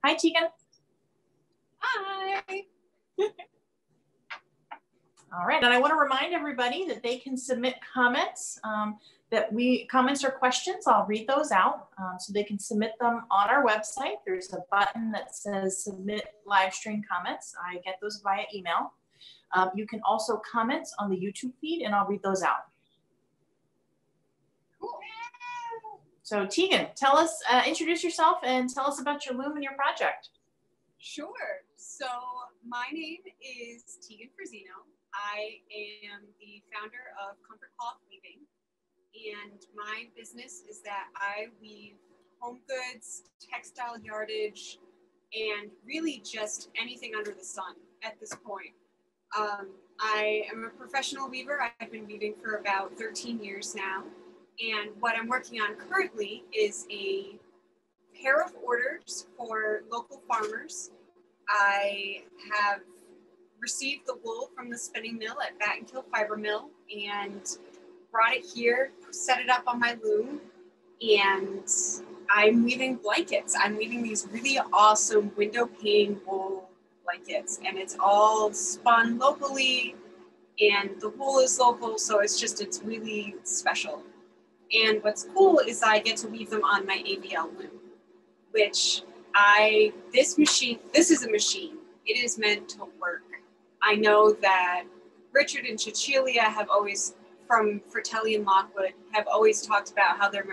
Hi, Tegan. Hi. All right, and I want to remind everybody that they can submit comments. Comments or questions, I'll read those out. So they can submit them on our website. There's a button that says submit live stream comments. I get those via email. You can also comment on the YouTube feed and I'll read those out. Cool. So Tegan, tell us, introduce yourself and tell us about your loom and your project. Sure. So my name is Tegan Frisino. I am the founder of Comfort Cloth Weaving, and my business is that I weave home goods, textile yardage, and really just anything under the sun at this point. I am a professional weaver. I've been weaving for about 13 years now, and what I'm working on currently is a pair of orders for local farmers. I have received the wool from the spinning mill at Battenkill Fiber Mill and brought it here, set it up on my loom, and I'm weaving blankets. I'm weaving these really awesome window pane wool blankets, and it's all spun locally, and the wool is local, so it's really special. And what's cool is I get to weave them on my AVL loom, which this is a machine. It is meant to work. I know that Richard and Cecilia have always, from Fratelli and Lockwood, have always talked about how their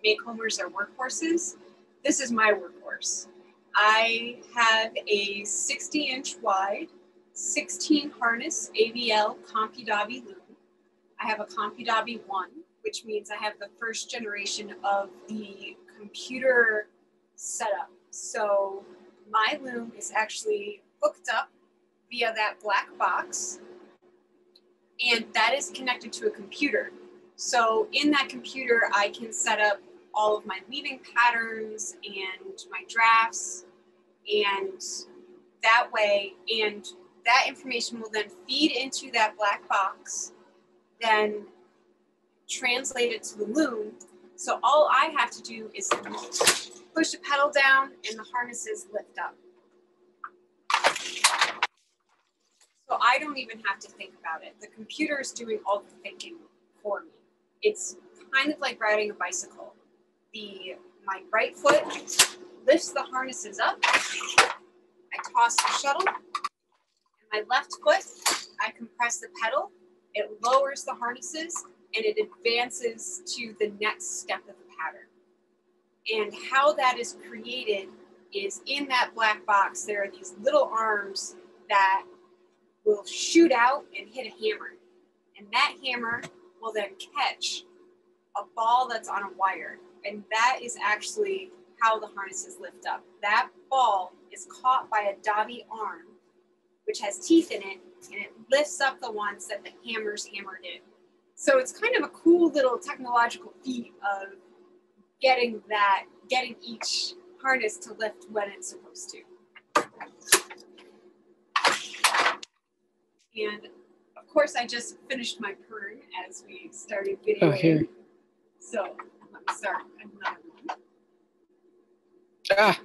make-homers are workhorses. This is my workhorse. I have a 60-inch wide, 16 harness AVL CompuDobby loom. I have a CompuDobby 1, which means I have the first generation of the computer setup. So my loom is actually hooked up via that black box, and that is connected to a computer. So in that computer, I can set up all of my weaving patterns and my drafts, and that way, and that information will then feed into that black box, then translate it to the loom. So all I have to do is push the pedal down and the harnesses lift up. So I don't even have to think about it. The computer is doing all the thinking for me. It's kind of like riding a bicycle. My right foot lifts the harnesses up. I toss the shuttle. And my left foot, I compress the pedal. It lowers the harnesses and it advances to the next step of the pattern. And how that is created is in that black box, there are these little arms that will shoot out and hit a hammer. And that hammer will then catch a ball that's on a wire. And that is actually how the harnesses lift up. That ball is caught by a dobby arm, which has teeth in it, and it lifts up the ones that the hammers hammered in. So it's kind of a cool little technological feat of getting each harness to lift when it's supposed to. And of course, I just finished my pern as we started videoing. Oh, here. So let me start another one. Ah.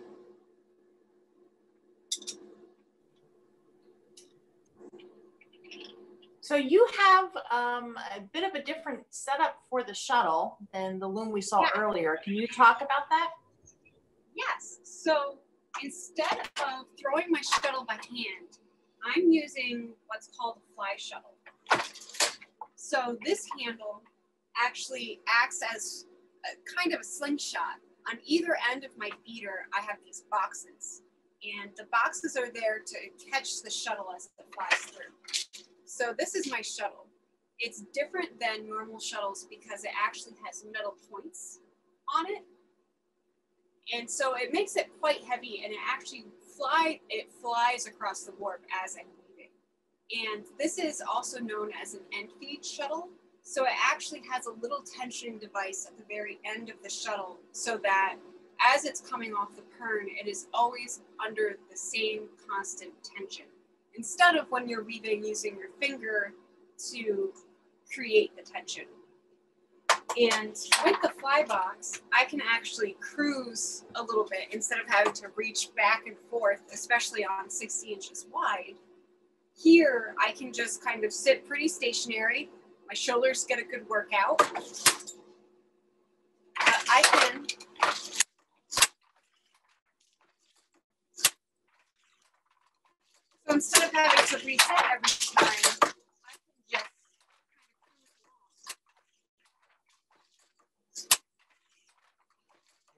So you have a bit of a different setup for the shuttle than the loom we saw earlier. Can you talk about that? Yes. So instead of throwing my shuttle by hand, I'm using what's called a fly shuttle. So this handle actually acts as a kind of a slingshot. On either end of my beater, I have these boxes, and the boxes are there to catch the shuttle as it flies through. So this is my shuttle. It's different than normal shuttles because it actually has metal points on it. And so it makes it quite heavy, and it actually flies across the warp as I'm weaving. And this is also known as an end feed shuttle. So it actually has a little tensioning device at the very end of the shuttle so that as it's coming off the pern, it is always under the same constant tension, instead of when you're weaving using your finger to create the tension. And with the fly box, I can actually cruise a little bit instead of having to reach back and forth, especially on 60 inches wide. Here, I can just kind of sit pretty stationary. My shoulders get a good workout. I can so instead of having to reset every time, I can just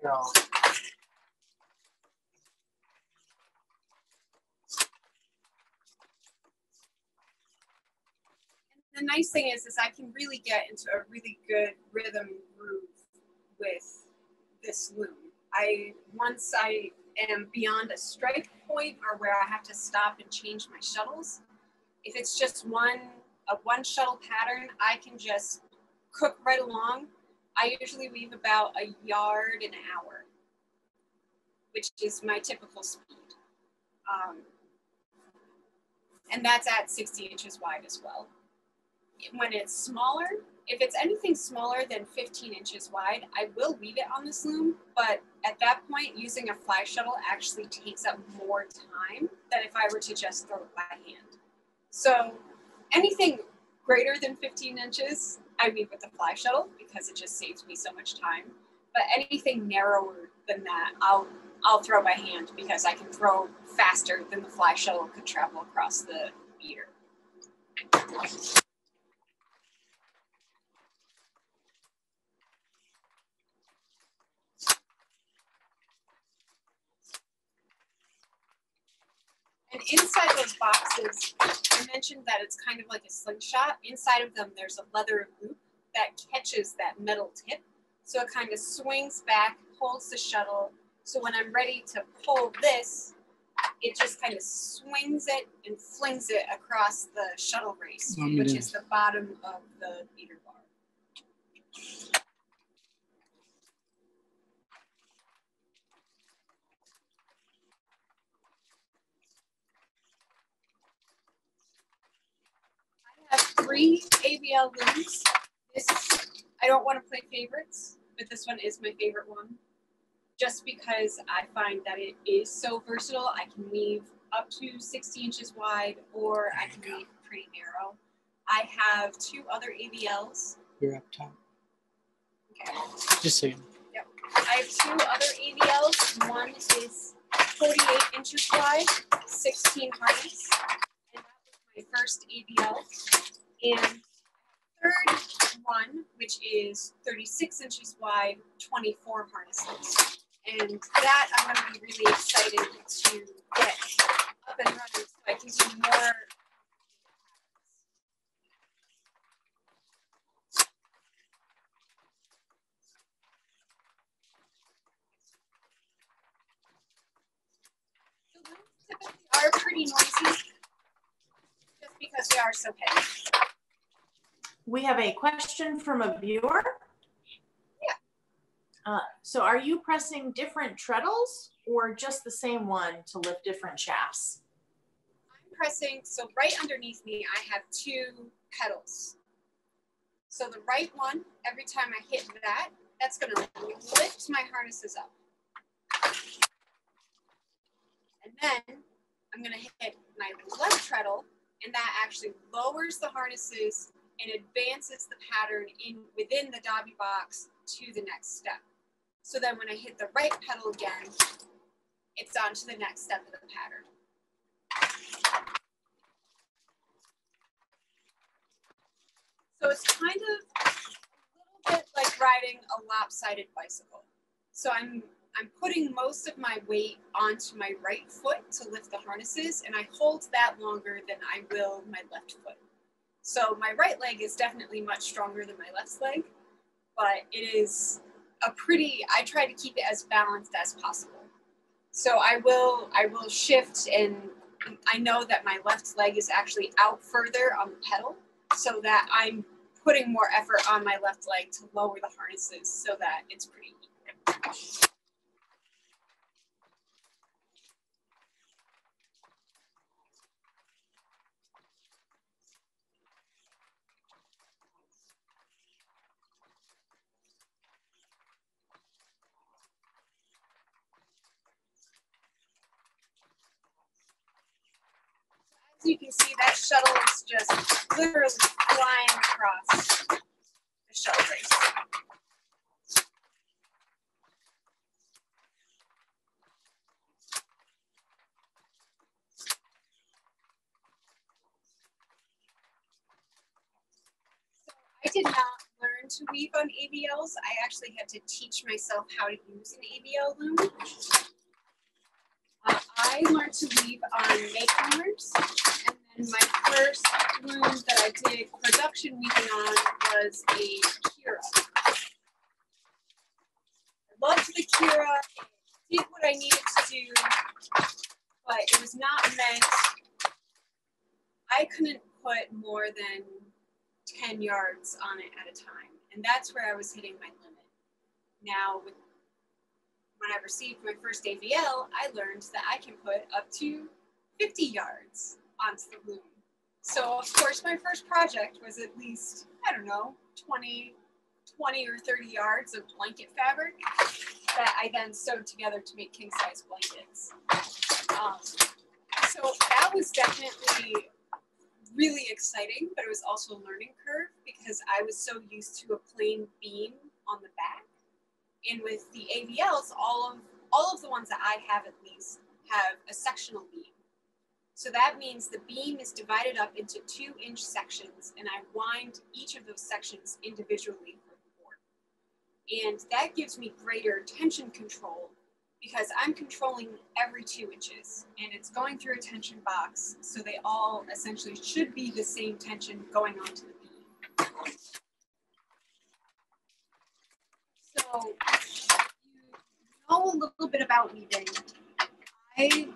No. The nice thing is I can really get into a really good rhythm groove with this loom. Once I am beyond a strike point or where I have to stop and change my shuttles, if it's just a one shuttle pattern, I can just cook right along. I usually weave about a yard an hour, which is my typical speed. And that's at 60 inches wide as well. When it's smaller, if it's anything smaller than 15 inches wide, I will weave it on this loom, but at that point, using a fly shuttle actually takes up more time than if I were to just throw it by hand. So anything greater than 15 inches, I weave with the fly shuttle because it just saves me so much time. But anything narrower than that, I'll throw by hand because I can throw faster than the fly shuttle could travel across the beater. And inside those boxes, I mentioned that it's kind of like a slingshot. Inside of them, there's a leather loop that catches that metal tip. So it kind of swings back, holds the shuttle. So when I'm ready to pull this, it just kind of swings it and flings it across the shuttle race, which is the bottom of the beater bar. I have 3 AVL looms. I don't want to play favorites, but this one is my favorite one. Just because I find that it is so versatile. I can weave up to 60 inches wide, or I can weave pretty narrow. I have 2 other AVLs. You're up top. Okay. Just saying. Yep. I have 2 other AVLs. One is 48 inches wide, 16 harness, and that was my first AVL. And third one, which is 36 inches wide, 24 harnesses. And that I'm going to be really excited to get up and running so I can do more. The looms typically are pretty noisy just because they are so heavy. We have a question from a viewer. So are you pressing different treadles or just the same one to lift different shafts? I'm pressing, so right underneath me, I have 2 pedals. So the right one, every time I hit that, that's going to lift my harnesses up. And then I'm going to hit my left treadle, and that actually lowers the harnesses and advances the pattern within the dobby box to the next step. So then when I hit the right pedal again, it's on to the next step of the pattern. So it's kind of a little bit like riding a lopsided bicycle. So I'm putting most of my weight onto my right foot to lift the harnesses, and I hold that longer than I will my left foot. So my right leg is definitely much stronger than my left leg, but it is I try to keep it as balanced as possible. So I will shift, and I know that my left leg is actually out further on the pedal, so that I'm putting more effort on my left leg to lower the harnesses so that it's pretty even. you can see, that shuttle is just literally flying across the shuttle race. I did not learn to weave on AVLs. I actually had to teach myself how to use an AVL loom. I learned to weave on make loomers, and then my first loom that I did production weaving on was a Kira. I loved the Kira. It did what I needed to do, but it was not meant. I couldn't put more than 10 yards on it at a time. And that's where I was hitting my limit. Now, when I received my first AVL, I learned that I can put up to 50 yards onto the loom. So of course, my first project was at least, I don't know, 20 or 30 yards of blanket fabric that I then sewed together to make king size blankets. So that was definitely really exciting, but it was also a learning curve because I was so used to a plain beam on the back. And with the AVLs, all of the ones that I have at least have a sectional beam. So that means the beam is divided up into 2-inch sections, and I wind each of those sections individually for the board. And that gives me greater tension control because I'm controlling every 2 inches, and it's going through a tension box, so they all essentially should be the same tension going onto the beam. So if you know a little bit about weaving, with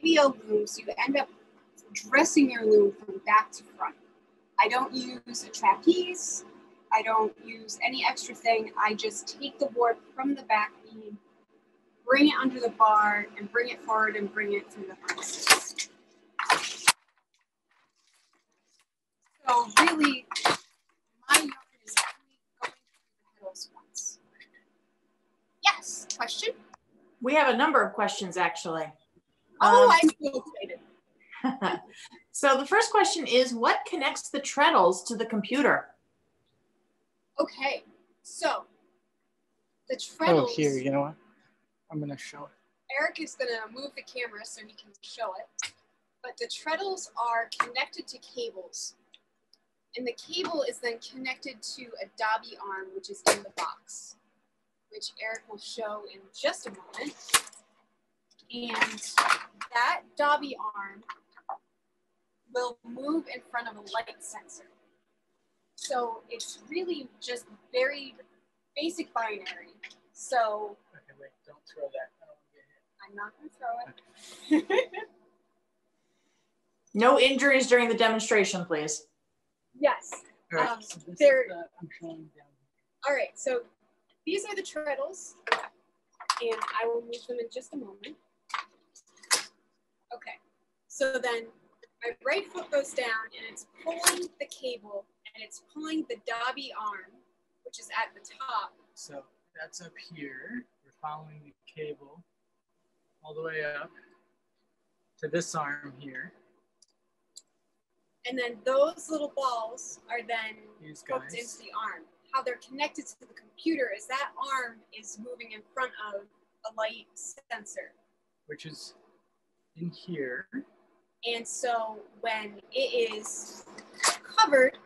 AVL looms, you end up dressing your loom from back to front. I don't use a trapeze. I don't use any extra thing. I just take the board from the back beam, bring it under the bar, and bring it forward and bring it through the harnesses. So really, my yarn is only going through the petals once. Yes, question? We have a number of questions actually. Oh, I'm so excited. So the first question is, what connects the treadles to the computer? Okay, so the treadles. Oh, here, you know what? I'm gonna show it. Eric is gonna move the camera so he can show it. But the treadles are connected to cables. And the cable is then connected to a dobby arm, which is in the box, which Eric will show in just a moment. And that dobby arm will move in front of a light sensor. So it's really just very basic binary. So Okay, wait, don't throw that. I don't want to get hit. I'm not gonna throw it. No injuries during the demonstration, please. Yes. All right, so this they're, is I'm showing down here. all right, so these are the treadles, and I will move them in just a moment. Okay, so then my right foot goes down, and it's pulling the cable, and it's pulling the dobby arm, which is at the top. So that's up here. We're following the cable all the way up to this arm here. And then those little balls are then These hooked guys. into the arm. How they're connected to the computer is that arm is moving in front of a light sensor. Which is in here. And so when it is covered,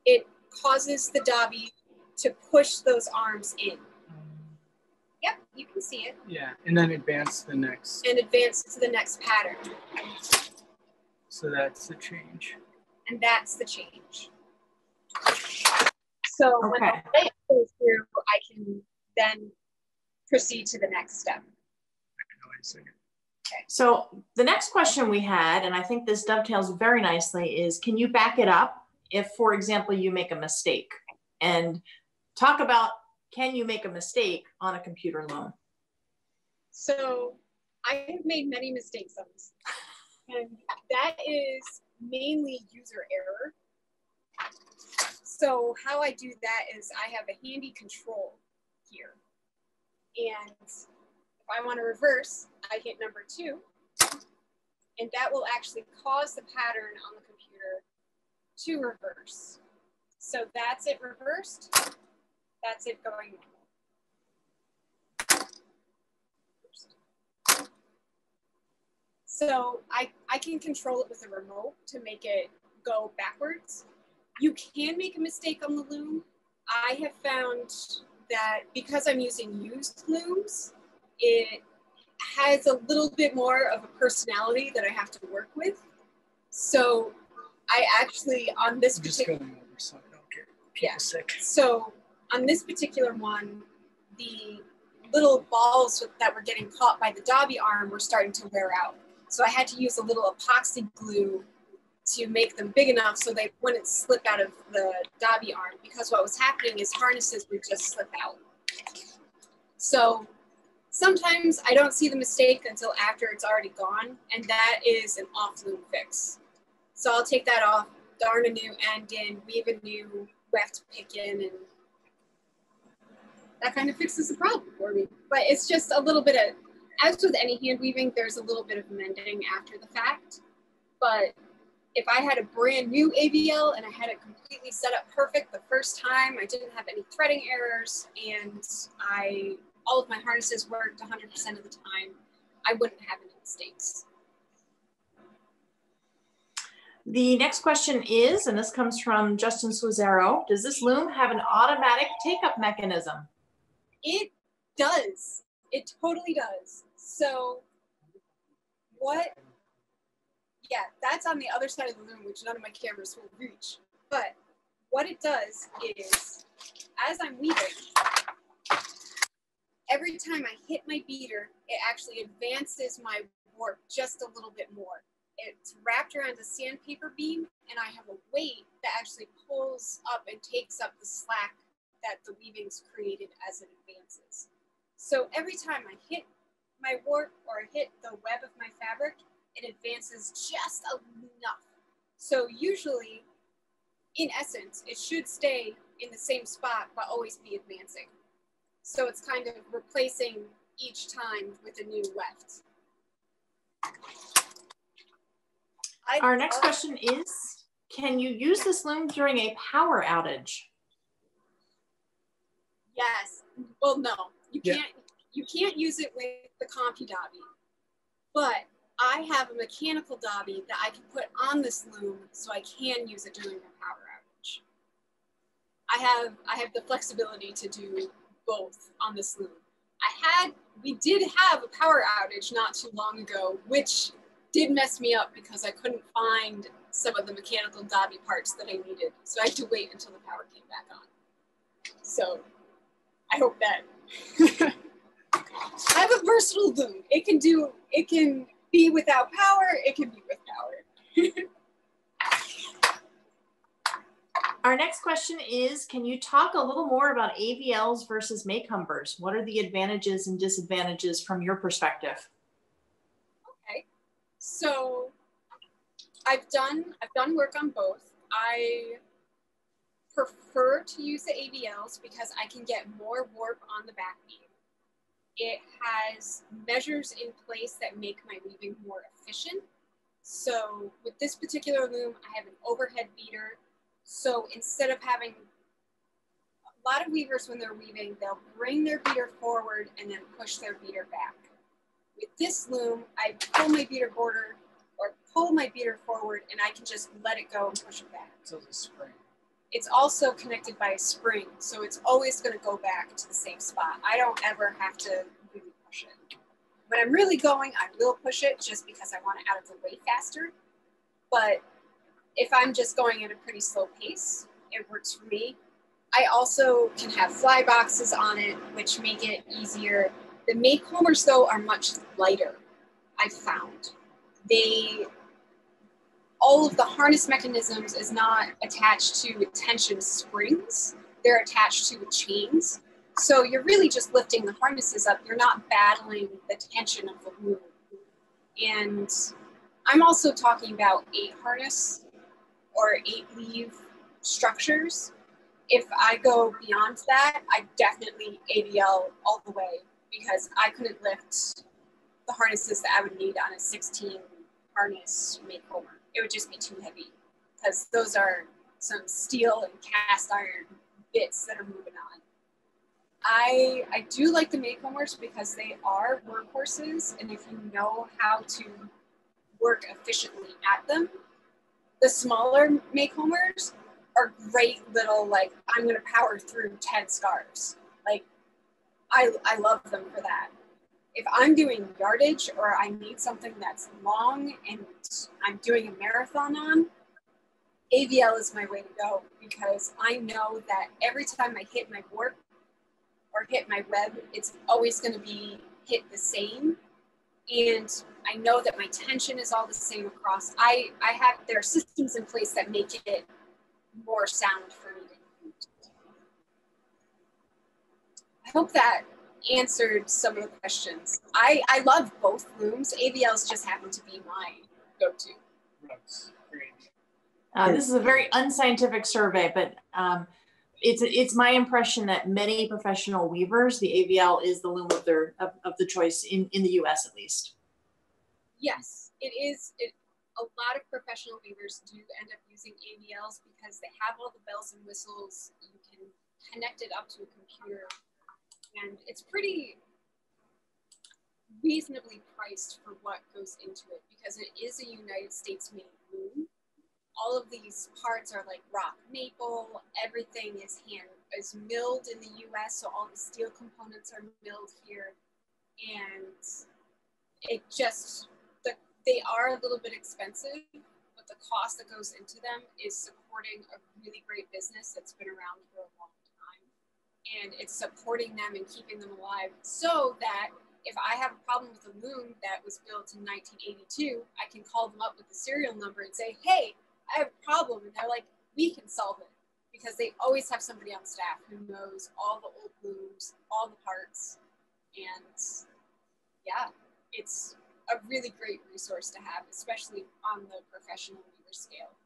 it causes the dobby to push those arms in. Yep, you can see it. Yeah, and then advance the next. And advance to the next pattern. So that's the change. And that's the change. So when the light goes through, I can then proceed to the next step. Wait a second. Okay. So the next question we had, and I think this dovetails very nicely, is can you back it up if, for example, you make a mistake? And talk about, can you make a mistake on a computer loom? So I have made many mistakes on this. And that is mainly user error. So how I do that is I have a handy control here. And if I want to reverse, I hit number 2. and that will actually cause the pattern on the computer to reverse. So that's it reversed, that's it going normal. So I can control it with a remote to make it go backwards. You can make a mistake on the loom. I have found that because I'm using used looms, it has a little bit more of a personality that I have to work with. So I actually, on this particular, just going over so I don't get people sick. So on this particular one, the little balls that were getting caught by the Dobby arm were starting to wear out. So I had to use a little epoxy glue to make them big enough so they wouldn't slip out of the Dobby arm, because what was happening is harnesses would just slip out. So sometimes I don't see the mistake until after it's already gone, and that is an off-loom fix. So I'll take that off, darn a new end in, weave a new weft pick in, and that kind of fixes the problem for me. But it's just a little bit of, as with any hand weaving, there's a little bit of mending after the fact. But if I had a brand new AVL and I had it completely set up perfect the first time, I didn't have any threading errors, and all of my harnesses worked 100% of the time, I wouldn't have any mistakes. The next question is, and this comes from Justin Suizero, does this loom have an automatic take-up mechanism? It does. It totally does. So yeah, that's on the other side of the loom, which none of my cameras will reach. But what it does is, as I'm weaving, every time I hit my beater, it actually advances my warp just a little bit more. It's wrapped around a sandpaper beam, and I have a weight that actually pulls up and takes up the slack that the weaving's created as it advances. So every time I hit my warp or hit the web of my fabric, it advances just enough. So usually, in essence, it should stay in the same spot but always be advancing. So it's kind of replacing each time with a new weft. Our next question is, can you use this loom during a power outage? Yes. Well, no, you can't. You can't use it with the Compu Dobby, but I have a mechanical Dobby that I can put on this loom, so I can use it during a power outage. I have the flexibility to do both on this loom. We did have a power outage not too long ago, which did mess me up because I couldn't find some of the mechanical Dobby parts that I needed. So I had to wait until the power came back on. So I hope that I have a versatile loom. It can be without power, it can be with power. Our next question is, can you talk a little more about AVLs versus make-humbers? What are the advantages and disadvantages from your perspective? Okay, so I've done work on both. I prefer to use the AVLs because I can get more warp on the back beam. It has measures in place that make my weaving more efficient. So with this particular loom, I have an overhead beater. So instead of having a lot of weavers, when they're weaving, they'll bring their beater forward and then push their beater back. With this loom, I pull my beater border or pull my beater forward, and I can just let it go and push it back. So it's a spring. It's also connected by a spring, so it's always going to go back to the same spot. I don't ever have to really push it. When I'm really going, I will push it just because I want it out of the way faster. But if I'm just going at a pretty slow pace, it works for me. I also can have fly boxes on it, which make it easier. The make homers, though, are much lighter, I've found. All of the harness mechanisms is not attached to tension springs. They're attached to chains. So you're really just lifting the harnesses up. You're not battling the tension of the loom. And I'm also talking about 8 harness or 8 weave structures. If I go beyond that, I definitely AVL all the way because I couldn't lift the harnesses that I would need on a 16 harness makeover. It would just be too heavy because those are some steel and cast iron bits that are moving on. I do like the makehomers because they are workhorses, and if you know how to work efficiently at them, the smaller makehomers are great little, like, I'm gonna power through 10 scarves. Like, I love them for that. If I'm doing yardage or I need something that's long and I'm doing a marathon on, AVL is my way to go because I know that every time I hit my warp or hit my web, it's always going to be hit the same. And I know that my tension is all the same across. There are systems in place that make it more sound for me. I hope that answered some of the questions. I love both looms. AVLs just happen to be my go-to. That's great. This is a very unscientific survey, but it's my impression that many professional weavers, the AVL is the loom of the choice in the US at least. Yes, it is. A lot of professional weavers do end up using AVLs because they have all the bells and whistles. You can connect it up to a computer, and it's pretty reasonably priced for what goes into it because it is a United States made loom. All of these parts are like rock maple. Everything is milled in the US, so all the steel components are milled here. And it just, they are a little bit expensive, but the cost that goes into them is supporting a really great business that's been around for a long time. And it's supporting them and keeping them alive so that if I have a problem with a loom that was built in 1982, I can call them up with the serial number and say, hey, I have a problem. And they're like, we can solve it. Because they always have somebody on staff who knows all the old looms, all the parts. And yeah, it's a really great resource to have, especially on the professional weaver scale.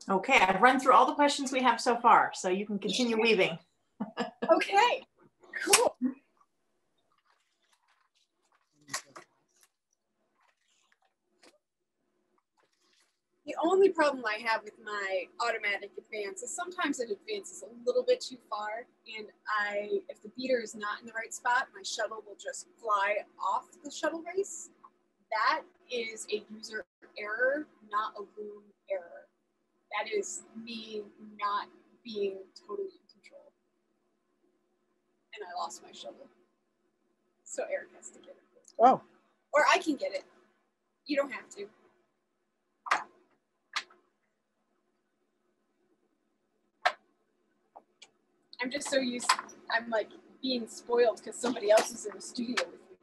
Okay, I've run through all the questions we have so far, so you can continue weaving. Okay, cool. The only problem I have with my automatic advance is sometimes it advances a little bit too far, and if the beater is not in the right spot, my shuttle will just fly off the shuttle race. That is a user error, not a loom error. That is me not being totally in control. And I lost my shuttle. So Eric has to get it. Oh. Or I can get it. You don't have to. I'm just so used, I'm like being spoiled because somebody else is in the studio with me.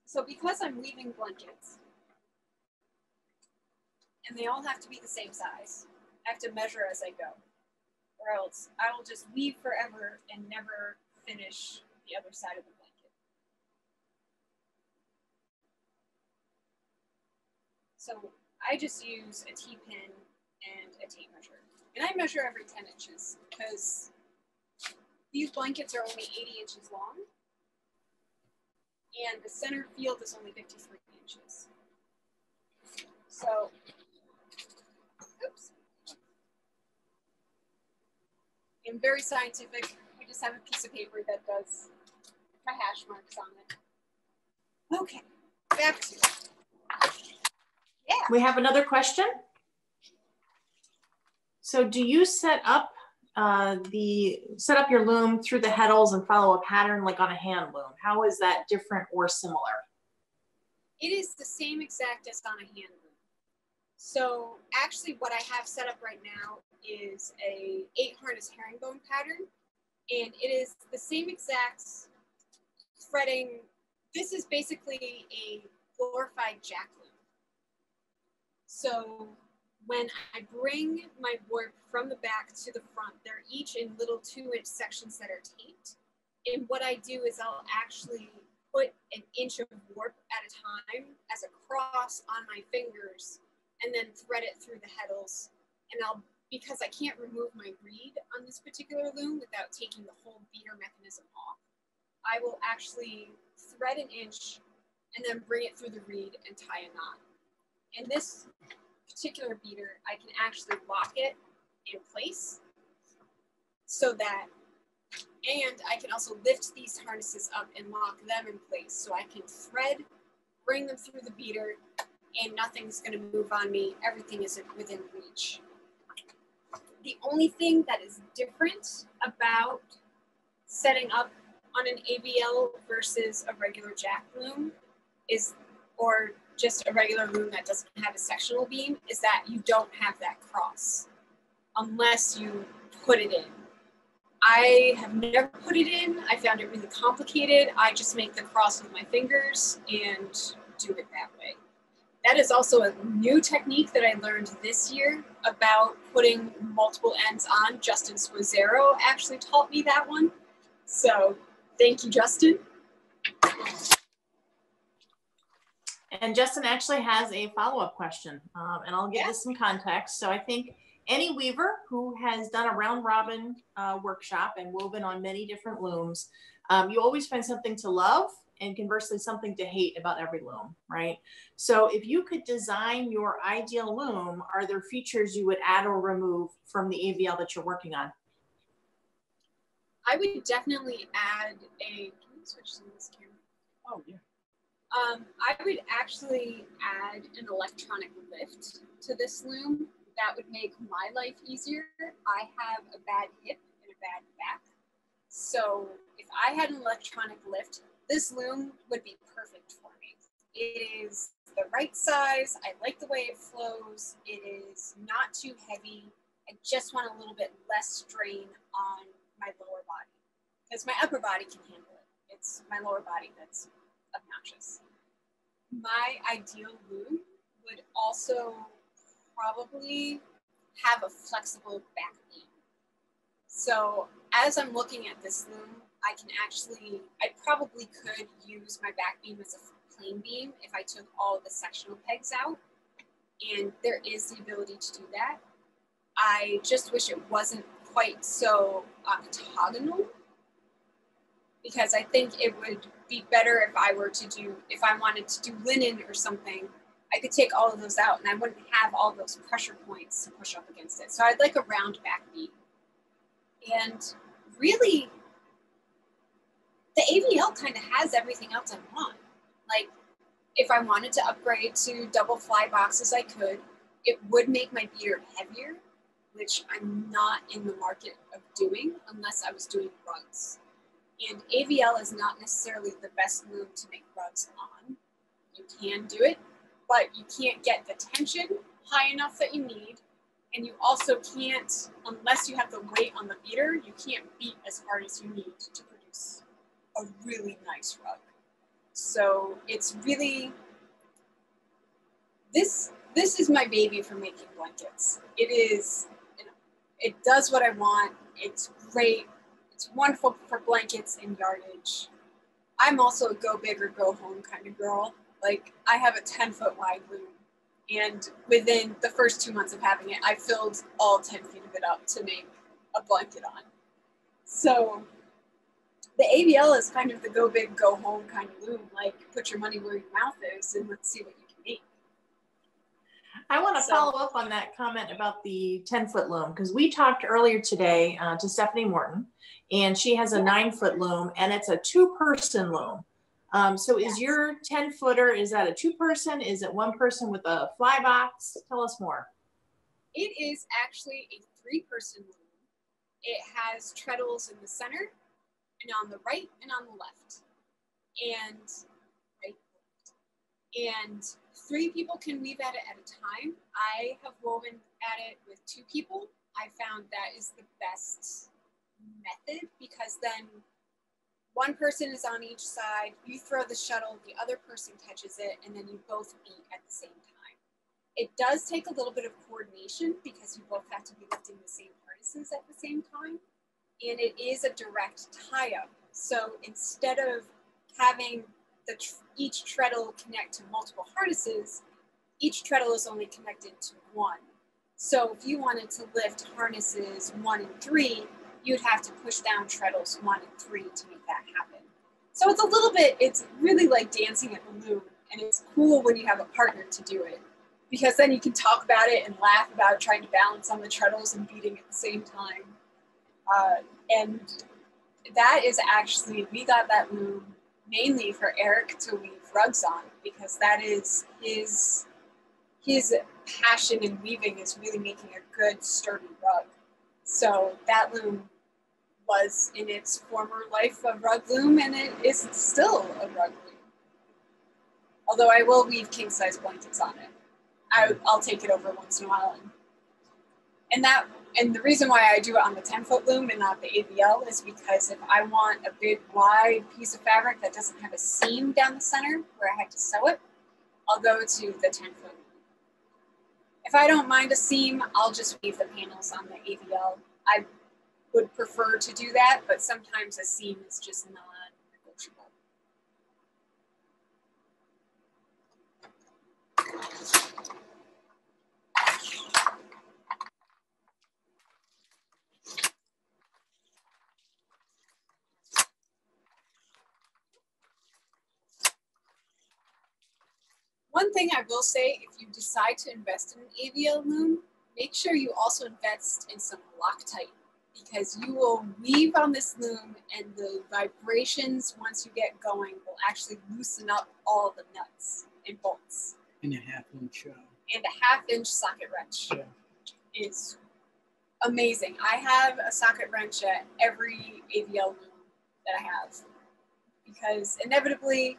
So because I'm weaving blankets, and they all have to be the same size, I have to measure as I go, or else I will just weave forever and never finish the other side of the blanket. So I just use a T-pin and a tape measure. And I measure every 10 inches because these blankets are only 80 inches long and the center field is only 53 inches. So, oops. I'm very scientific. We just have a piece of paper that does my hash marks on it. Okay, back to it. Yeah. We have another question. So do you set up your loom through the heddles and follow a pattern like on a hand loom? How is that different or similar? It is the same exact as on a hand loom. So actually what I have set up right now is a 8 harness herringbone pattern, and it is the same exact threading. This is basically a glorified jack loom. So when I bring my warp from the back to the front, they're each in little 2-inch sections that are taped. And what I do is I'll actually put an inch of warp at a time as a cross on my fingers and then thread it through the heddles. And because I can't remove my reed on this particular loom without taking the whole beater mechanism off, I will actually thread an inch and then bring it through the reed and tie a knot. In this particular beater, I can actually lock it in place so that, and I can also lift these harnesses up and lock them in place so I can thread, bring them through the beater, and nothing's going to move on me. Everything is within reach. The only thing that is different about setting up on an AVL versus a regular jack loom is, or just a regular loom that doesn't have a sectional beam, is that you don't have that cross unless you put it in. I have never put it in. I found it really complicated. I just make the cross with my fingers and do it that way. That is also a new technique that I learned this year about putting multiple ends on. Justin Squazzaro actually taught me that one. So thank you, Justin. And Justin actually has a follow-up question, and I'll give this some context. So I think any weaver who has done a round robin workshop and woven on many different looms, you always find something to love and conversely something to hate about every loom, right? So if you could design your ideal loom, are there features you would add or remove from the AVL that you're working on? I would definitely add can you switch to this camera? Oh, yeah. I would actually add an electronic lift to this loom. That would make my life easier. I have a bad hip and a bad back. So if I had an electronic lift, this loom would be perfect for me. It is the right size. I like the way it flows. It is not too heavy. I just want a little bit less strain on my lower body because my upper body can handle it. It's my lower body that's obnoxious. My ideal loom would also probably have a flexible back beam. So as I'm looking at this loom, I probably could use my back beam as a plain beam if I took all of the sectional pegs out, and there is the ability to do that. I just wish it wasn't quite so octagonal, because I think it would be better if I wanted to do linen or something, I could take all of those out and I wouldn't have all those pressure points to push up against it. So I'd like a round back beam. And really, the AVL kind of has everything else I want. Like, if I wanted to upgrade to double fly boxes, I could. It would make my beater heavier, which I'm not in the market of doing unless I was doing rugs. And AVL is not necessarily the best loom to make rugs on. You can do it, but you can't get the tension high enough that you need. And you also can't, unless you have the weight on the beater, you can't beat as hard as you need to produce a really nice rug. So it's really, this is my baby for making blankets. It is, it does what I want. It's great. It's wonderful for blankets and yardage. I'm also a go big or go home kind of girl. Like, I have a 10-foot wide loom. And within the first 2 months of having it, I filled all 10 feet of it up to make a blanket on. So the AVL is kind of the go big, go home kind of loom. Like, put your money where your mouth is and let's see what you can make. I want to follow up on that comment about the 10-foot loom, because we talked earlier today to Stephanie Morton, and she has a 9-foot loom, and it's a 2-person loom. So is your 10-footer, is that a 2-person? Is it 1 person with a fly box? Tell us more. It is actually a 3-person loom. It has treadles in the center and on the right and on the left. And 3 people can weave at it at a time. I have woven at it with 2 people. I found that is the best method, because then 1 person is on each side, you throw the shuttle, the other person catches it, and then you both beat at the same time. It does take a little bit of coordination because you both have to be lifting the same harnesses at the same time. And it is a direct tie-up. So instead of having each treadle connect to multiple harnesses, each treadle is only connected to one. So if you wanted to lift harnesses 1 and 3, you'd have to push down treadles 1 and 3 to make that happen. So it's a little bit, it's really like dancing at the loom, and it's cool when you have a partner to do it, because then you can talk about it and laugh about trying to balance on the treadles and beating at the same time. And that is actually, we got that loom mainly for Eric to weave rugs on, because that is his passion in weaving, is really making a good sturdy rug. So that loom was in its former life a rug loom, and it is still a rug loom. Although I will weave king size blankets on it. I'll take it over once in a while. And the reason why I do it on the 10-foot loom and not the AVL is because if I want a big wide piece of fabric that doesn't have a seam down the center where I have to sew it, I'll go to the 10-foot loom. If I don't mind a seam, I'll just weave the panels on the AVL. I would prefer to do that, but sometimes a seam is just non-negotiable. One thing I will say, if you decide to invest in an AVL loom, make sure you also invest in some Loctite, because you will weave on this loom and the vibrations once you get going will actually loosen up all the nuts and bolts. And a 1/2 inch. And a 1/2 inch socket wrench is amazing. I have a socket wrench at every AVL loom that I have, because inevitably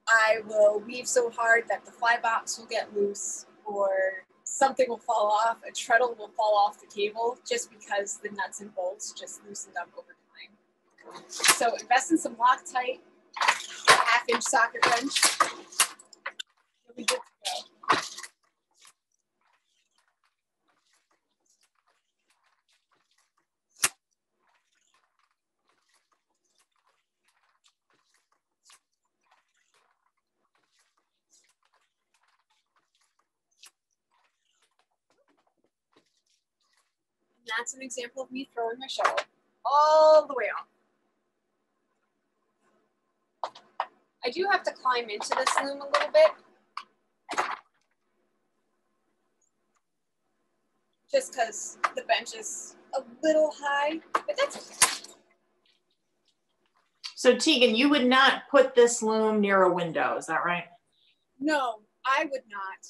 I will weave so hard that the fly box will get loose, or something will fall off, a treadle will fall off the cable, just because the nuts and bolts just loosened up over time. So invest in some Loctite, 1/2 inch socket wrench. You'll be good to go. That's an example of me throwing my shuttle all the way off. I do have to climb into this loom a little bit, just because the bench is a little high, but that's okay. So Tegan, you would not put this loom near a window, is that right? No, I would not.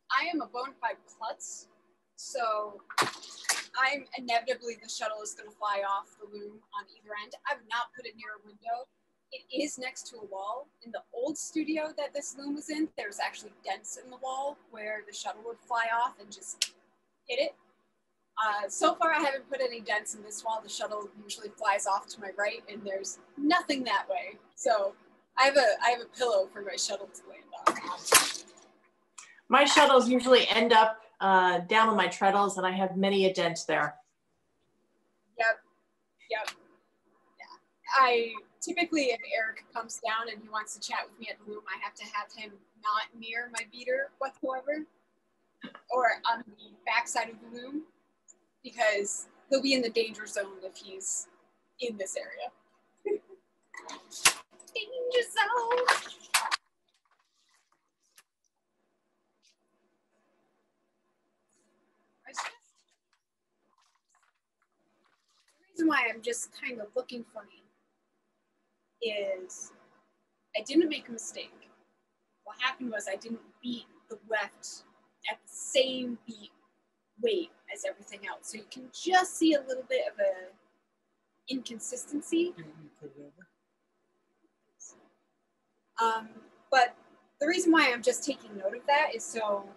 I am a bona fide klutz, so I'm inevitably, the shuttle is going to fly off the loom on either end. I would not put it near a window. It is next to a wall. In the old studio that this loom was in, there's actually dents in the wall where the shuttle would fly off and just hit it. So far, I haven't put any dents in this wall. The shuttle usually flies off to my right, and there's nothing that way. So I have a pillow for my shuttle to land on. My shuttles usually end up down on my treadles, and I have many a dent there. Yep. Yeah. I typically, if Eric comes down and he wants to chat with me at the loom, I have to have him not near my beater whatsoever, or on the back side of the loom, because he'll be in the danger zone if he's in this area. Danger zone. The reason why I'm just kind of looking funny is I didn't make a mistake. What happened was I didn't beat the weft at the same beat weight as everything else. So you can just see a little bit of a inconsistency. But the reason why I'm just taking note of that is so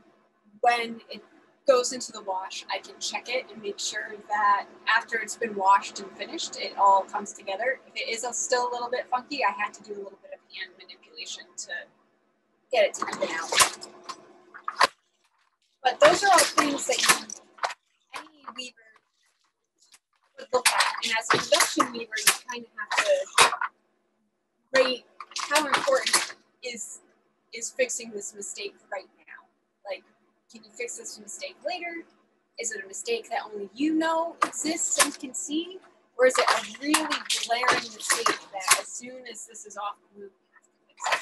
when it goes into the wash, I can check it and make sure that after it's been washed and finished, it all comes together. If it is still a little bit funky, I had to do a little bit of hand manipulation to get it to even out. But those are all things that any weaver would look at. And as a production weaver, you kind of have to rate how important is fixing this mistake right now. Like, can you fix this mistake later? Is it a mistake that only you know exists and can see? Or is it a really glaring mistake that as soon as this is off the loop, you have to fix it?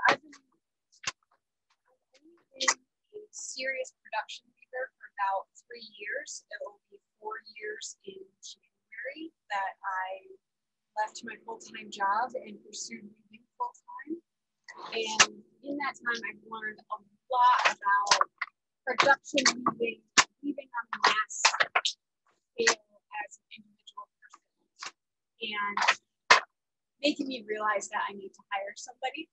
I've been a serious production weaver for about 3 years. It will be 4 years in January that I left my full-time job and pursued weaving full-time. And in that time, I've learned a lot about production weaving, weaving on a mass scale as an individual person, and making me realize that I need to hire somebody.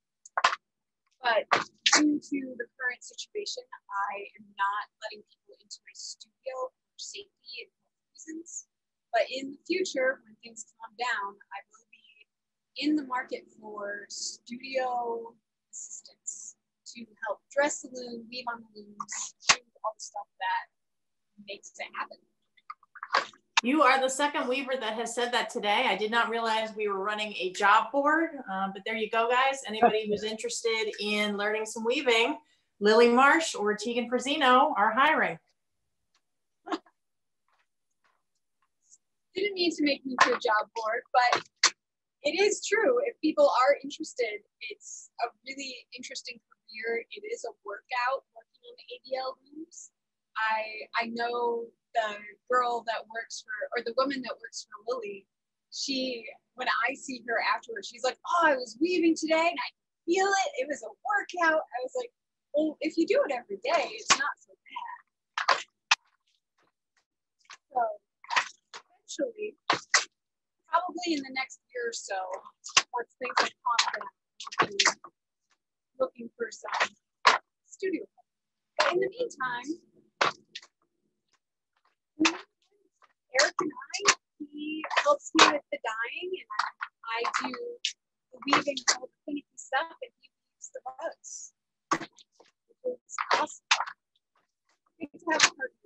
But due to the current situation, I am not letting people into my studio for safety and health reasons. But in the future, when things calm down, I will be in the market for studio assistants to help dress the loom, weave on the looms, do all the stuff that makes it happen. You are the second weaver that has said that today. I did not realize we were running a job board, but there you go, guys. Anybody who's interested in learning some weaving, Lily Marsh or Tegan Frisino are hiring. Didn't mean to make me to a job board, but it is true. If people are interested, it's a really interesting career. It is a workout working on the AVL looms. I know the girl that works for, or the woman that works for Lily, when I see her afterwards, she's like, oh, I was weaving today and I feel it. It was a workout. I was like, well, if you do it every day, it's not so bad. So eventually, probably in the next year or so, once things have calmed down, we'll be looking for some studio. But in the meantime, Eric and he helps me with the dyeing, and I do the weaving, all the finicky stuff, and he weaves the rugs, which is awesome. Good to have a partner.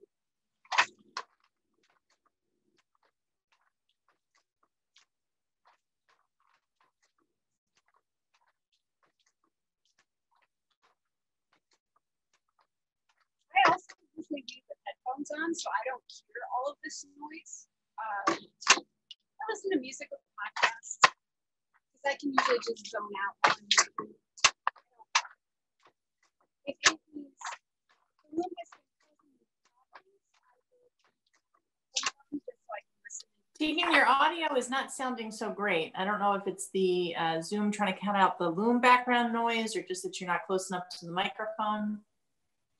I also usually weave with headphones on, so I don't hear all of this noise. I listen to music with podcasts because I can usually just zone out. If it means the loom has been causing me problems, I will just like listening. Tegan, your audio is not sounding so great. I don't know if it's the Zoom trying to cut out the loom background noise or just that you're not close enough to the microphone.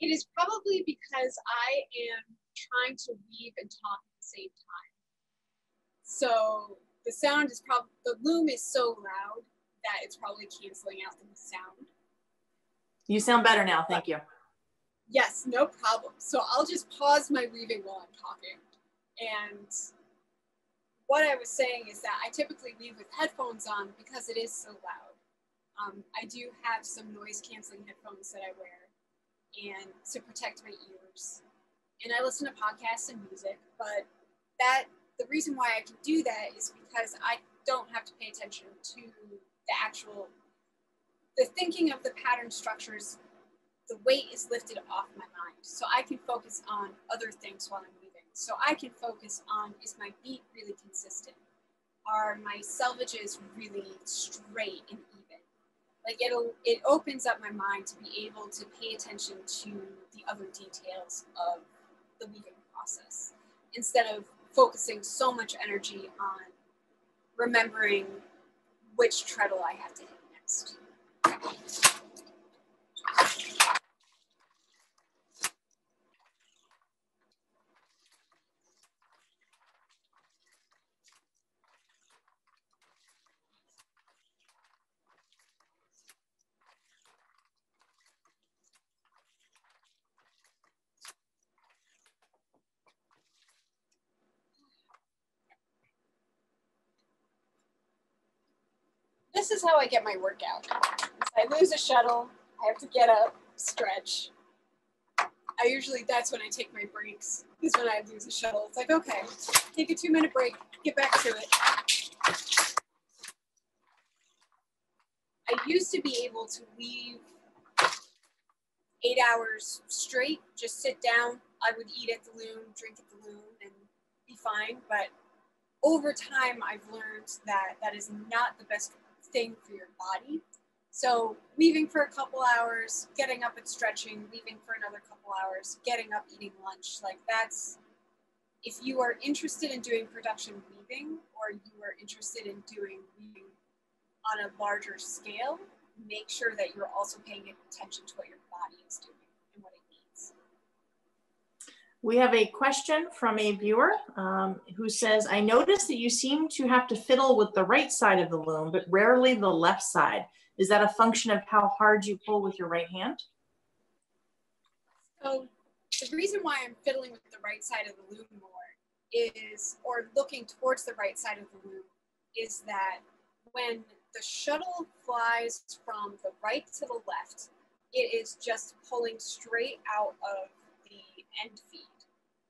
It is probably because I am trying to weave and talk at the same time. So the sound is probably, the loom is so loud that it's probably canceling out the sound. You sound better now, thank you. Yes, no problem. So I'll just pause my weaving while I'm talking. And what I was saying is that I typically weave with headphones on because it is so loud. I do have some noise canceling headphones that I wear and to protect my ears. And I listen to podcasts and music, but the reason why I can do that is because I don't have to pay attention to the thinking of the pattern structures. The weight is lifted off my mind. So I can focus on other things while I'm weaving. So I can focus on, is my beat really consistent? Are my selvages really straight and even? Like it opens up my mind to be able to pay attention to the other details of the weaving process instead of focusing so much energy on remembering which treadle I have to hit next. this is how I get my workout. I lose a shuttle, I have to get up, stretch. That's when I take my breaks, is when I lose a shuttle. It's like, okay, take a 2-minute break, get back to it. I used to be able to leave 8 hours straight, just sit down. I would eat at the loom, drink at the loom, and be fine. But over time, I've learned that that is not the best thing for your body. So leaving for a couple hours, getting up and stretching, leaving for another couple hours, getting up, eating lunch. Like that's, if you are interested in doing production weaving, or you are interested in doing weaving on a larger scale, make sure that you're also paying attention to what your body is doing and what it needs. We have a question from a viewer who says, I noticed that you seem to have to fiddle with the right side of the loom, but rarely the left side. Is that a function of how hard you pull with your right hand? So the reason why I'm fiddling with the right side of the loom more is, or looking towards the right side of the loom, is that when the shuttle flies from the right to the left, it is just pulling straight out of the end feed.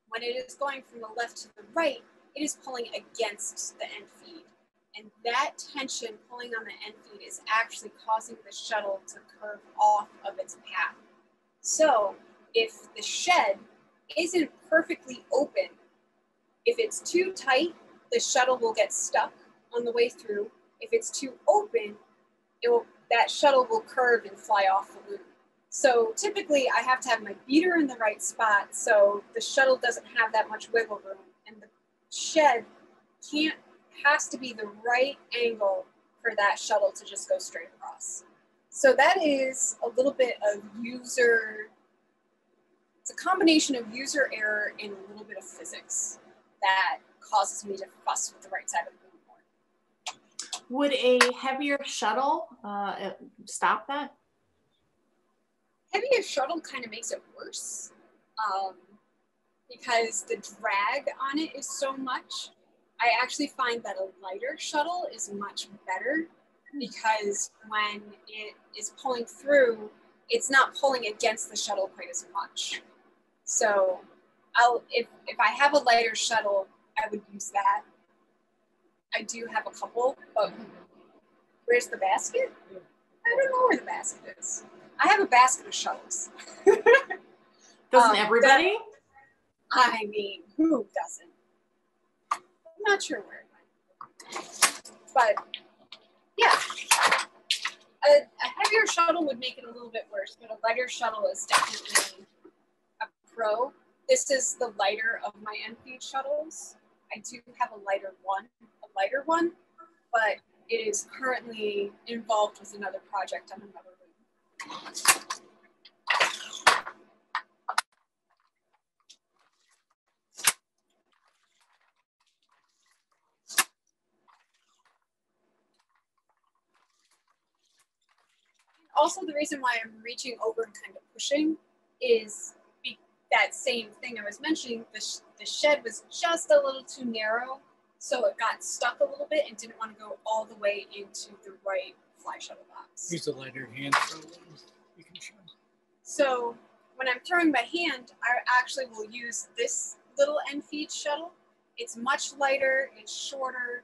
When it is going from the left to the right, it is pulling against the end feed. And that tension pulling on the end feed is actually causing the shuttle to curve off of its path. So if the shed isn't perfectly open, if it's too tight, the shuttle will get stuck on the way through. If it's too open, that shuttle will curve and fly off the loom. So typically I have to have my beater in the right spot so the shuttle doesn't have that much wiggle room, and the shed has to be the right angle for that shuttle to just go straight across. So that is a little bit of it's a combination of user error and a little bit of physics that causes me to fuss with the right side of the loom more. Would a heavier shuttle stop that? Heavier shuttle kind of makes it worse because the drag on it is so much. I actually find that a lighter shuttle is much better because when it is pulling through, it's not pulling against the shuttle quite as much. So if I have a lighter shuttle, I would use that. I do have a couple, but where's the basket? I don't know where the basket is. I have a basket of shuttles. Doesn't everybody? I mean, who doesn't? I'm not sure where it went. But yeah, a heavier shuttle would make it a little bit worse, but a lighter shuttle is definitely a pro. This is the lighter of my end feed shuttles. I do have a lighter one, but it is currently involved with another project on another loom. Also, the reason why I'm reaching over and kind of pushing is that same thing I was mentioning. The shed was just a little too narrow, so it got stuck a little bit and didn't want to go all the way into the right fly shuttle box. Use a lighter hand throw. You can show. So when I'm throwing by hand, I actually will use this little end feed shuttle. It's much lighter, it's shorter.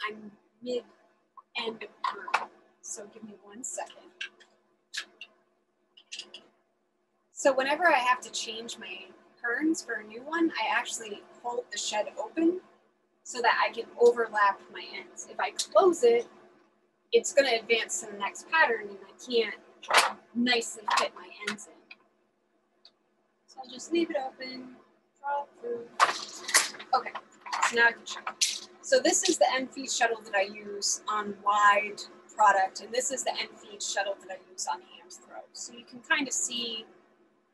I'm mid-end turn, so give me 1 second. So whenever I have to change my turns for a new one, I actually hold the shed open so that I can overlap my ends. If I close it, it's going to advance to the next pattern and I can't nicely fit my ends in. So I'll just leave it open, draw through. Okay, so now I can show. So this is the end feed shuttle that I use on wide product, and this is the end feed shuttle that I use on hand throw. So you can kind of see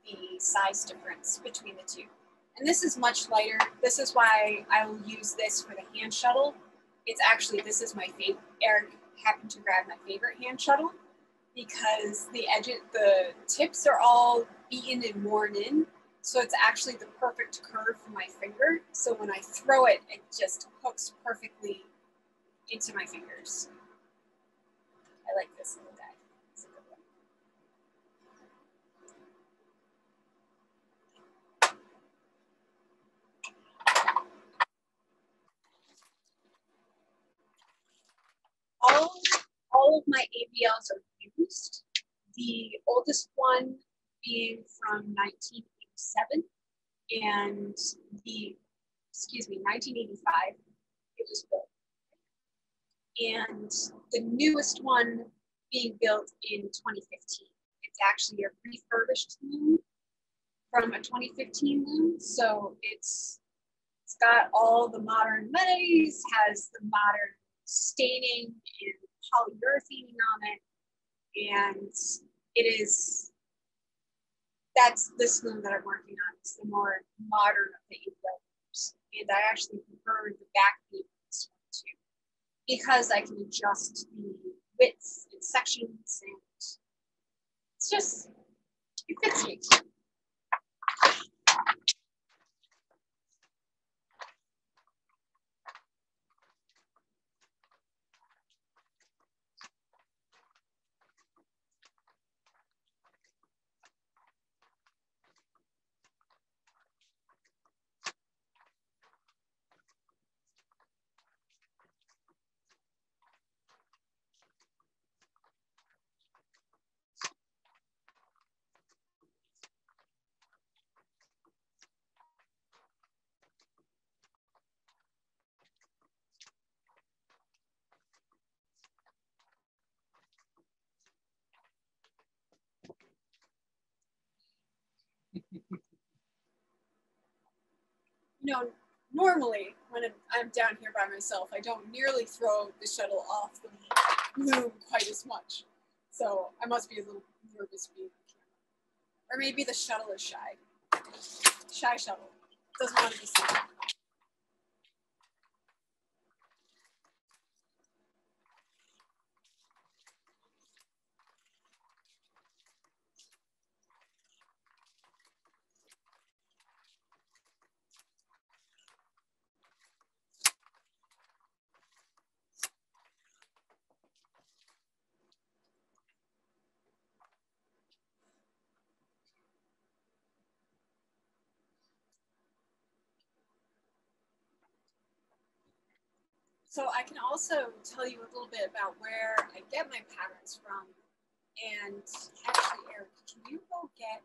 the size difference between the two. And this is much lighter. This is why I will use this for the hand shuttle. It's actually, this is my favorite. Eric happened to grab my favorite hand shuttle because the tips are all beaten and worn in. So it's actually the perfect curve for my finger. So when I throw it, it just hooks perfectly into my fingers. I like this little guy. It's a good one. All of my AVLs are used. The oldest one being from 1987 and 1985 it was built. And the newest one being built in 2015. It's actually a refurbished loom from a 2015 loom. So it's got all the modern amenities, has the modern staining and polyurethane on it. And that's this loom that I'm working on. It's the more modern of the AVL looms. And I actually prefer the back beam of this one too, because I can adjust the widths and sections, and it's just, it fits me. You know, normally when I'm down here by myself, I don't nearly throw the shuttle off the loom quite as much. So I must be a little nervous being on camera. Or maybe the shuttle is shy. Shy shuttle. Doesn't want to be seen. So I can also tell you a little bit about where I get my patterns from. And actually, Eric, can you go get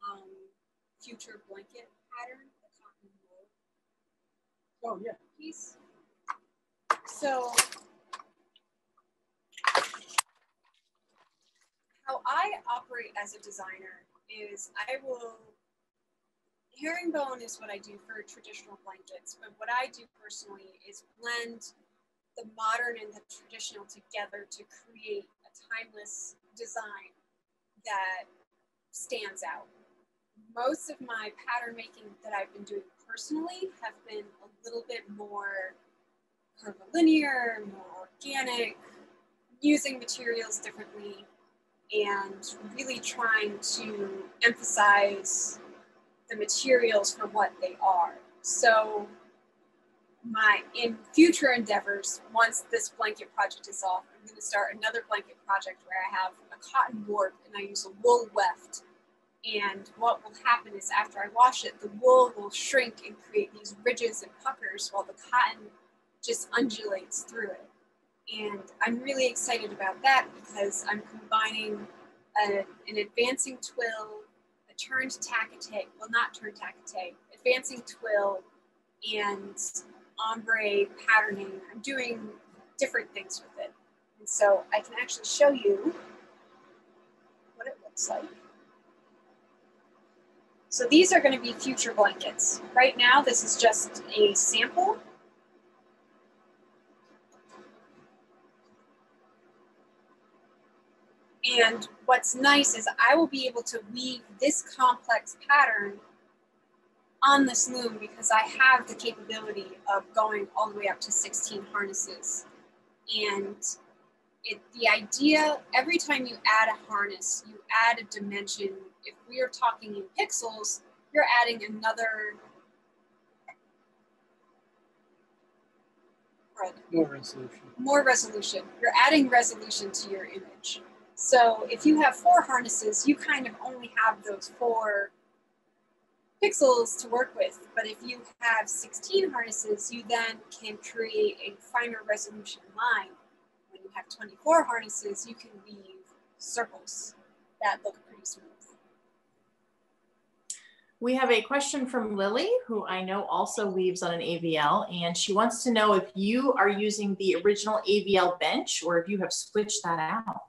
the future blanket pattern, the cotton wool? Oh, yeah. Piece. So how I operate as a designer is herringbone is what I do for traditional blankets, but what I do personally is blend the modern and the traditional together to create a timeless design that stands out. Most of my pattern making that I've been doing personally have been a little bit more curvilinear, more organic, using materials differently, and really trying to emphasize the materials for what they are. So in future endeavors, once this blanket project is off, I'm going to start another blanket project where I have a cotton warp and I use a wool weft. And what will happen is after I wash it, the wool will shrink and create these ridges and puckers while the cotton just undulates through it. And I'm really excited about that because I'm combining an advancing twill, a turned tackete, well, not turned tackete, advancing twill, and ombre patterning. I'm doing different things with it. And so I can actually show you what it looks like. So these are going to be future blankets. Right now, this is just a sample. And what's nice is I will be able to weave this complex pattern on this loom because I have the capability of going all the way up to 16 harnesses. And the idea, every time you add a harness, you add a dimension. If we are talking in pixels, you're adding another thread. More resolution. More resolution. You're adding resolution to your image. So if you have 4 harnesses, you kind of only have those 4 pixels to work with. But if you have 16 harnesses, you then can create a finer resolution line. When you have 24 harnesses, you can weave circles that look pretty smooth. We have a question from Lily, who I know also weaves on an AVL, and she wants to know if you are using the original AVL bench or if you have switched that out.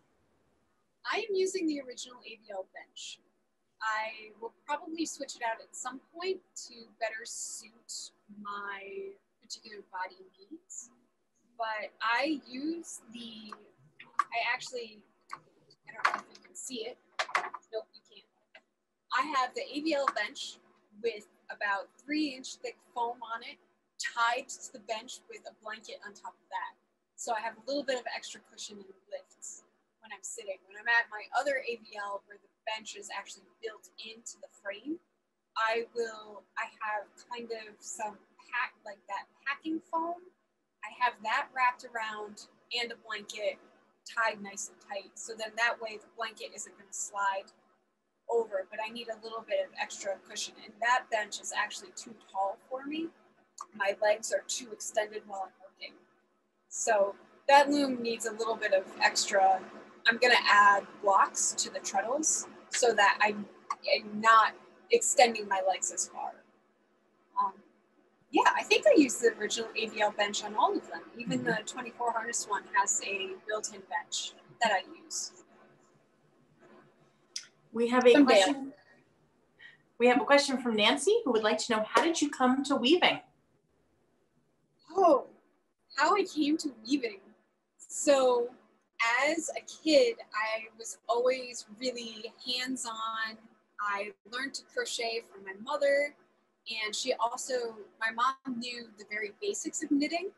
I am using the original AVL bench. I will probably switch it out at some point to better suit my particular body needs. But I use I don't know if you can see it. Nope, you can't. I have the AVL bench with about 3-inch thick foam on it, tied to the bench with a blanket on top of that. So I have a little bit of extra cushion and lifts when I'm sitting. When I'm at my other AVL where the bench is actually built into the frame, I have kind of some like that packing foam. I have that wrapped around and a blanket tied nice and tight. So then that way the blanket isn't going to slide over, but I need a little bit of extra cushion. And that bench is actually too tall for me. My legs are too extended while I'm working. So that loom needs a little bit of extra. I'm going to add blocks to the treadles so that I'm not extending my legs as far. Yeah, I think I used the original AVL bench on all of them. Even the 24 harness one has a built-in bench that I use. We have a question. We have a question from Nancy, who would like to know, how did you come to weaving? Oh, how I came to weaving. So as a kid, I was always really hands-on. I learned to crochet from my mother, and my mom knew the very basics of knitting.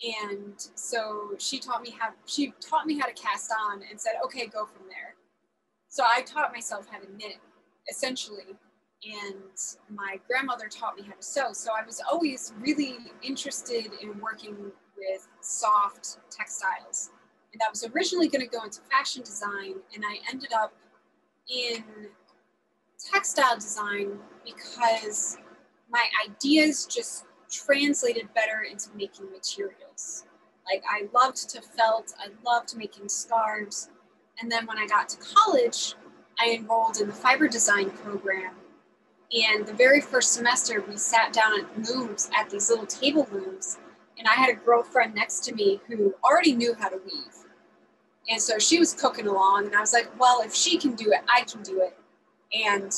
And so she taught me how to cast on and said, okay, go from there. So I taught myself how to knit, essentially, and my grandmother taught me how to sew. So I was always really interested in working with soft textiles. And I was originally going to go into fashion design, and I ended up in textile design because my ideas just translated better into making materials. Like, I loved to felt, I loved making scarves. And then when I got to college, I enrolled in the fiber design program. And the very first semester, we sat down at looms, at these little table looms. And I had a girlfriend next to me who already knew how to weave. And so she was cooking along, and I was like, well, if she can do it, I can do it. And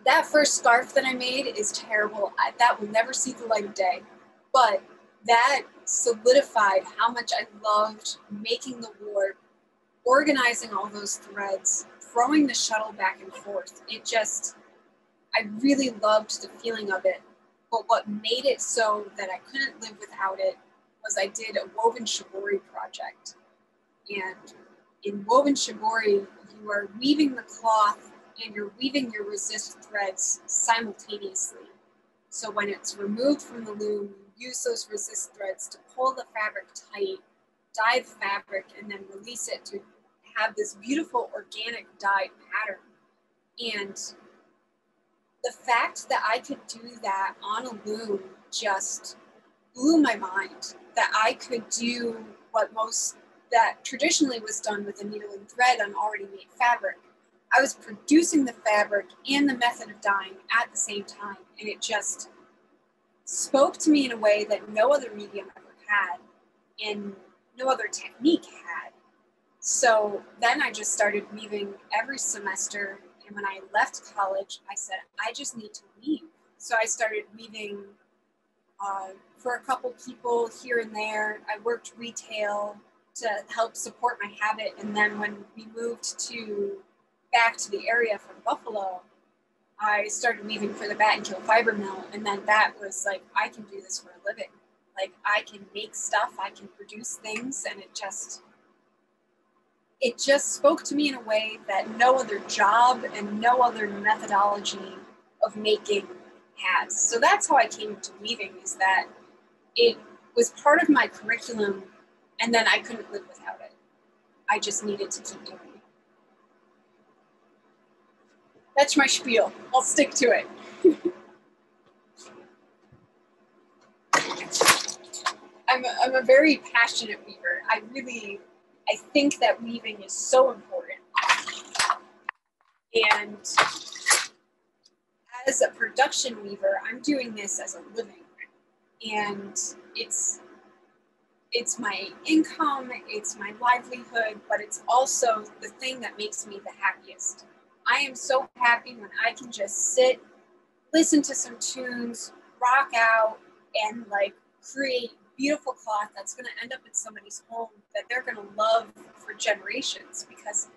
that first scarf that I made is terrible. That will never see the light of day. But that solidified how much I loved making the warp, organizing all those threads, throwing the shuttle back and forth. I really loved the feeling of it. But what made it so that I couldn't live without it was I did a woven shibori project. And in woven shibori, you are weaving the cloth and you're weaving your resist threads simultaneously. So when it's removed from the loom, you use those resist threads to pull the fabric tight, dye the fabric, and then release it to have this beautiful organic dyed pattern. And the fact that I could do that on a loom just blew my mind, that I could do that traditionally was done with a needle and thread on already made fabric. I was producing the fabric and the method of dyeing at the same time, and it just spoke to me in a way that no other medium ever had, and no other technique had. So then I just started weaving every semester, and when I left college, I said, I just need to weave. So I started weaving for a couple people here and there. I worked retail to help support my habit, and then when we moved back to the area from Buffalo, I started weaving for the Bat and Kill fiber mill, and then that was like, I can do this for a living. Like, I can make stuff, I can produce things, and it just spoke to me in a way that no other job and no other methodology of making has. So that's how I came to weaving, is that it was part of my curriculum, and then I couldn't live without it. I just needed to keep doing it. That's my spiel. I'll stick to it. I'm a very passionate weaver. I think that weaving is so important. And as a production weaver, I'm doing this as a living. And it's my income, it's my livelihood, but it's also the thing that makes me the happiest. I am so happy when I can just sit, listen to some tunes, rock out, and like create beautiful cloth that's going to end up in somebody's home that they're going to love for generations, because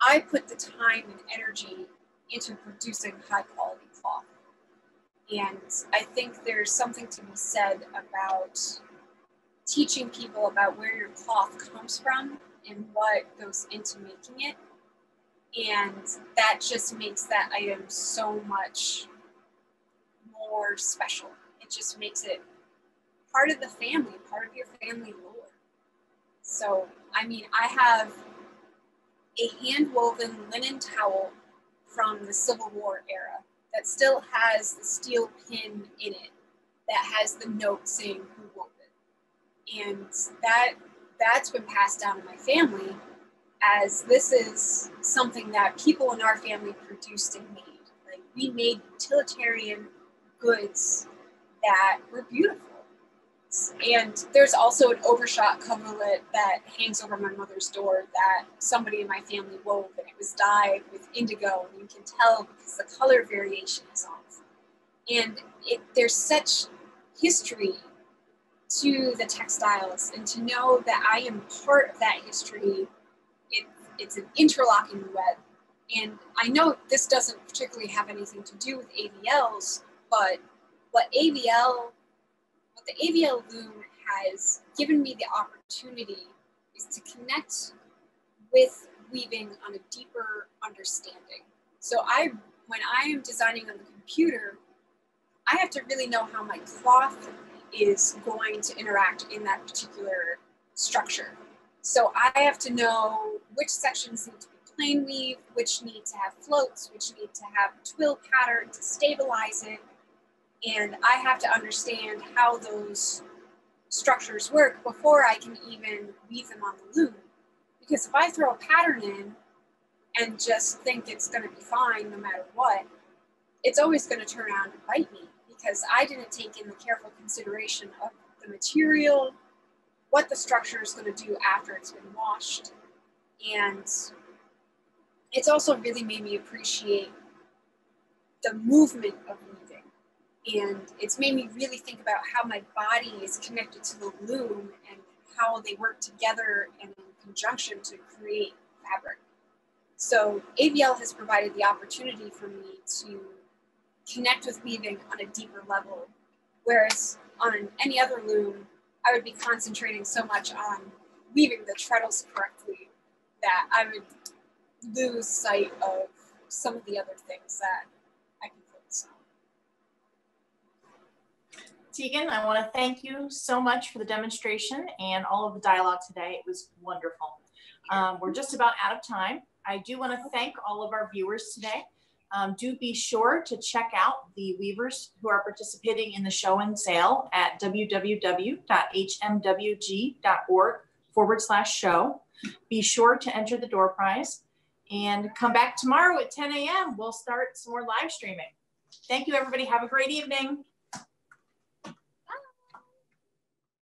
I put the time and energy into producing high quality cloth. And I think there's something to be said about teaching people about where your cloth comes from and what goes into making it. And that just makes that item so much more special. It just makes it part of the family, part of your family lore. So, I mean, I have a hand-woven linen towel from the Civil War era that still has the steel pin in it that has the note saying who wove it. And that's been passed down to my family, as this is something that people in our family produced and made. Like, we made utilitarian goods that were beautiful. And there's also an overshot coverlet that hangs over my mother's door that somebody in my family wove, and it was dyed with indigo, and you can tell because the color variation is off. And there's such history to the textiles, and to know that I am part of that history, it's an interlocking web. And I know this doesn't particularly have anything to do with AVLs, but what the AVL loom has given me the opportunity is to connect with weaving on a deeper understanding. So when I am designing on the computer, I have to really know how my cloth is going to interact in that particular structure. So I have to know which sections need to be plain weave, which need to have floats, which need to have twill pattern to stabilize it. And I have to understand how those structures work before I can even weave them on the loom. Because if I throw a pattern in and just think it's going to be fine no matter what, it's always going to turn around and bite me, because I didn't take in the careful consideration of the material, what the structure is going to do after it's been washed. And it's also really made me appreciate the movement of weaving. And it's made me really think about how my body is connected to the loom and how they work together and in conjunction to create fabric. So AVL has provided the opportunity for me to connect with weaving on a deeper level, whereas on any other loom, I would be concentrating so much on weaving the treadles correctly that I would lose sight of some of the other things that I can focus on. Tegan, I want to thank you so much for the demonstration and all of the dialogue today. It was wonderful. We're just about out of time. I do want to thank all of our viewers today. Do be sure to check out the weavers who are participating in the show and sale at www.hmwg.org/show. Be sure to enter the door prize and come back tomorrow at 10 a.m. We'll start some more live streaming. Thank you, everybody. Have a great evening.